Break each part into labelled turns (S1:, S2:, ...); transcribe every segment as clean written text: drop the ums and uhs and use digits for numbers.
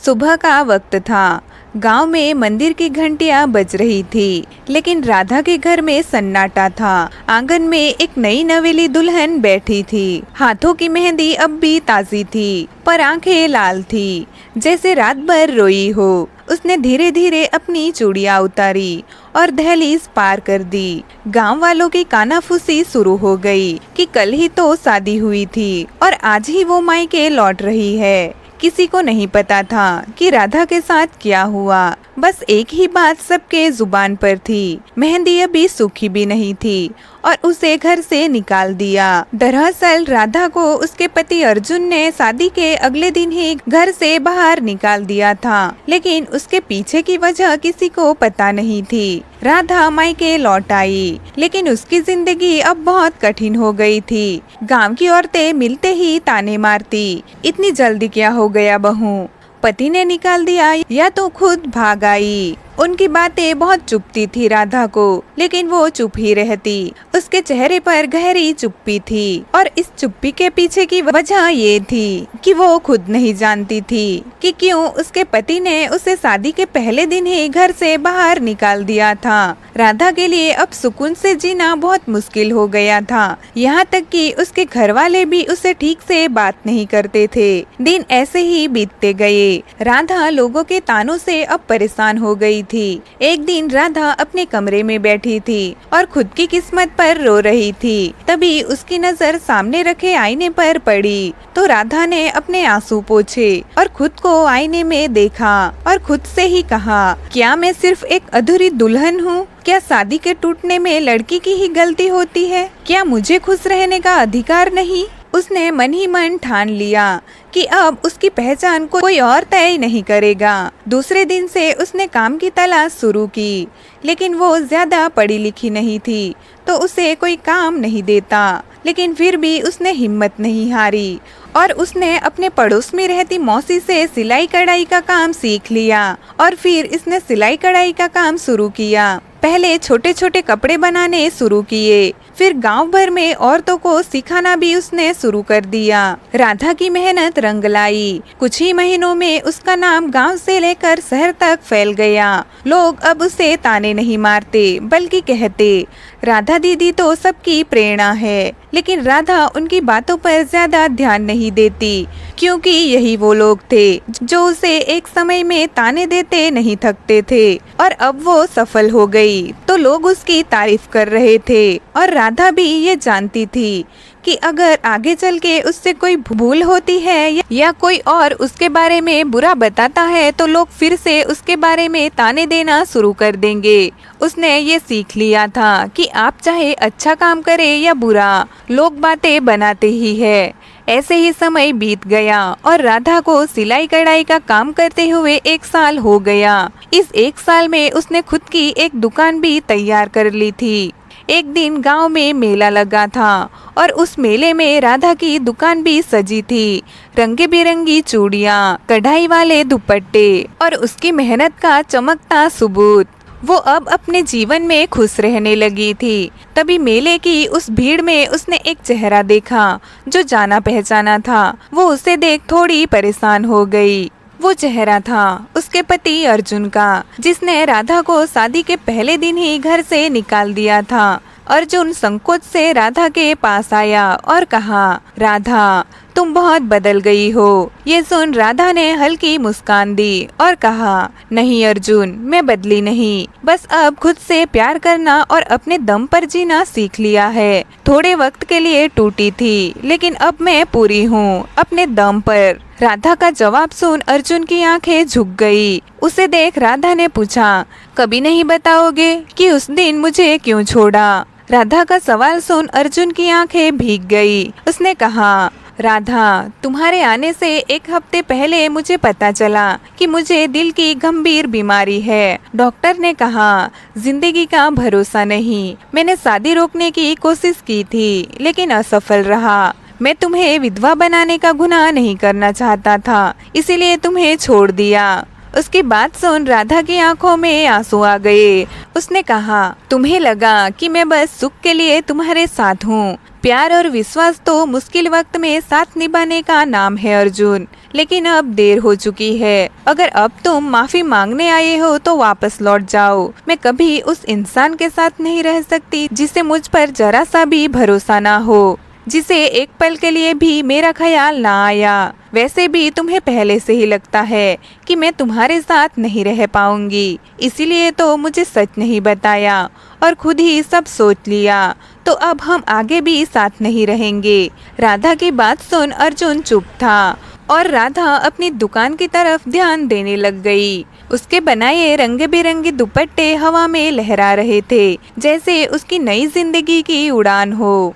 S1: सुबह का वक्त था। गांव में मंदिर की घंटियां बज रही थी, लेकिन राधा के घर में सन्नाटा था। आंगन में एक नई नवेली दुल्हन बैठी थी। हाथों की मेहंदी अब भी ताजी थी, पर आंखें लाल थी, जैसे रात भर रोई हो। उसने धीरे धीरे अपनी चूड़ियां उतारी और दहलीज पार कर दी। गांव वालों की कानाफूसी शुरू हो गई कि कल ही तो शादी हुई थी और आज ही वो मायके लौट रही है। किसी को नहीं पता था कि राधा के साथ क्या हुआ। बस एक ही बात सबके जुबान पर थी, मेहंदी अभी सूखी भी नहीं थी और उसे घर से निकाल दिया। दरअसल राधा को उसके पति अर्जुन ने शादी के अगले दिन ही घर से बाहर निकाल दिया था, लेकिन उसके पीछे की वजह किसी को पता नहीं थी। राधा मायके लौट आई, लेकिन उसकी जिंदगी अब बहुत कठिन हो गई थी। गांव की औरतें मिलते ही ताने मारती, इतनी जल्दी क्या हो गया बहू, पति ने निकाल दिया या तो खुद भाग आई। उनकी बातें बहुत चुभती थी राधा को, लेकिन वो चुप ही रहती। उसके चेहरे पर गहरी चुप्पी थी और इस चुप्पी के पीछे की वजह ये थी कि वो खुद नहीं जानती थी कि क्यों उसके पति ने उसे शादी के पहले दिन ही घर से बाहर निकाल दिया था। राधा के लिए अब सुकून से जीना बहुत मुश्किल हो गया था। यहाँ तक कि उसके घर वाले भी उसे ठीक से बात नहीं करते थे। दिन ऐसे ही बीतते गए। राधा लोगों के तानों से अब परेशान हो गई थी। एक दिन राधा अपने कमरे में बैठी थी और खुद की किस्मत पर रो रही थी। तभी उसकी नजर सामने रखे आईने पर पड़ी, तो राधा ने अपने आंसू पोंछे और खुद को आईने में देखा और खुद से ही कहा, क्या मैं सिर्फ एक अधूरी दुल्हन हूँ? क्या शादी के टूटने में लड़की की ही गलती होती है? क्या मुझे खुश रहने का अधिकार नहीं? उसने मन ही मन ठान लिया कि अब उसकी पहचान को कोई और तय नहीं करेगा। दूसरे दिन से उसने काम की तलाश शुरू की, लेकिन वो ज्यादा पढ़ी लिखी नहीं थी, तो उसे कोई काम नहीं देता। लेकिन फिर भी उसने हिम्मत नहीं हारी और उसने अपने पड़ोस में रहती मौसी से सिलाई कढ़ाई का काम सीख लिया और फिर इसने सिलाई कढ़ाई का काम शुरू किया। पहले छोटे छोटे कपड़े बनाने शुरू किए, फिर गांव भर में औरतों को सिखाना भी उसने शुरू कर दिया। राधा की मेहनत रंग लाई। कुछ ही महीनों में उसका नाम गांव से लेकर शहर तक फैल गया। लोग अब उसे ताने नहीं मारते, बल्कि कहते, राधा दीदी तो सबकी प्रेरणा है। लेकिन राधा उनकी बातों पर ज्यादा ध्यान नहीं देती, क्योंकि यही वो लोग थे जो उसे एक समय में ताने देते नहीं थकते थे। और अब वो सफल हो गई तो लोग उसकी तारीफ कर रहे थे और राधा भी ये जानती थी कि अगर आगे चल के उससे कोई भूल होती है या कोई और उसके बारे में बुरा बताता है तो लोग फिर से उसके बारे में ताने देना शुरू कर देंगे। उसने ये सीख लिया था कि आप चाहे अच्छा काम करें या बुरा, लोग बातें बनाते ही है। ऐसे ही समय बीत गया और राधा को सिलाई कढ़ाई का काम करते हुए 1 साल हो गया। इस 1 साल में उसने खुद की एक दुकान भी तैयार कर ली थी। एक दिन गांव में मेला लगा था और उस मेले में राधा की दुकान भी सजी थी। रंगे बिरंगी चूड़ियाँ, कढ़ाई वाले दुपट्टे और उसकी मेहनत का चमकता सबूत। वो अब अपने जीवन में खुश रहने लगी थी। तभी मेले की उस भीड़ में उसने एक चेहरा देखा जो जाना पहचाना था। वो उसे देख थोड़ी परेशान हो गई। वो चेहरा था उसके पति अर्जुन का, जिसने राधा को शादी के पहले दिन ही घर से निकाल दिया था। अर्जुन संकोच से राधा के पास आया और कहा, राधा तुम बहुत बदल गई हो। ये सुन राधा ने हल्की मुस्कान दी और कहा, नहीं अर्जुन, मैं बदली नहीं, बस अब खुद से प्यार करना और अपने दम पर जीना सीख लिया है। थोड़े वक्त के लिए टूटी थी, लेकिन अब मैं पूरी हूँ, अपने दम पर। राधा का जवाब सुन अर्जुन की आंखें झुक गई। उसे देख राधा ने पूछा, कभी नहीं बताओगे कि उस दिन मुझे क्यों छोड़ा? राधा का सवाल सुन अर्जुन की आंखें भीग गई। उसने कहा, राधा, तुम्हारे आने से 1 हफ्ते पहले मुझे पता चला कि मुझे दिल की गंभीर बीमारी है। डॉक्टर ने कहा, जिंदगी का भरोसा नहीं। मैंने शादी रोकने की कोशिश की थी, लेकिन असफल रहा। मैं तुम्हें विधवा बनाने का गुनाह नहीं करना चाहता था, इसीलिए तुम्हें छोड़ दिया। उसकी बात सुन राधा की आंखों में आंसू आ गए। उसने कहा, तुम्हें लगा कि मैं बस सुख के लिए तुम्हारे साथ हूँ, प्यार और विश्वास तो मुश्किल वक्त में साथ निभाने का नाम है अर्जुन, लेकिन अब देर हो चुकी है। अगर अब तुम माफी मांगने आए हो तो वापस लौट जाओ। मैं कभी उस इंसान के साथ नहीं रह सकती जिसे मुझ पर जरा सा भी भरोसा ना हो, जिसे एक पल के लिए भी मेरा ख्याल ना आया। वैसे भी तुम्हें पहले से ही लगता है कि मैं तुम्हारे साथ नहीं रह पाऊंगी, इसीलिए तो मुझे सच नहीं बताया और खुद ही सब सोच लिया। तो अब हम आगे भी साथ नहीं रहेंगे। राधा की बात सुन अर्जुन चुप था और राधा अपनी दुकान की तरफ ध्यान देने लग गई। उसके बनाए रंग बिरंगे दुपट्टे हवा में लहरा रहे थे, जैसे उसकी नई जिंदगी की उड़ान हो।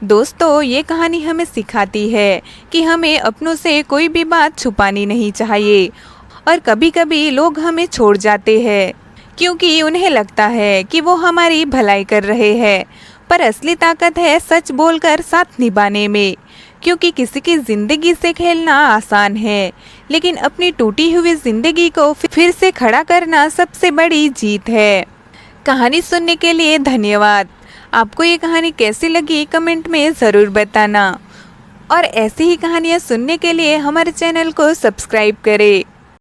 S1: दोस्तों, ये कहानी हमें सिखाती है कि हमें अपनों से कोई भी बात छुपानी नहीं चाहिए। और कभी कभी लोग हमें छोड़ जाते हैं क्योंकि उन्हें लगता है कि वो हमारी भलाई कर रहे हैं, पर असली ताकत है सच बोलकर साथ निभाने में। क्योंकि किसी की जिंदगी से खेलना आसान है, लेकिन अपनी टूटी हुई जिंदगी को फिर से खड़ा करना सबसे बड़ी जीत है। कहानी सुनने के लिए धन्यवाद। आपको ये कहानी कैसी लगी कमेंट में ज़रूर बताना और ऐसी ही कहानियाँ सुनने के लिए हमारे चैनल को सब्सक्राइब करें।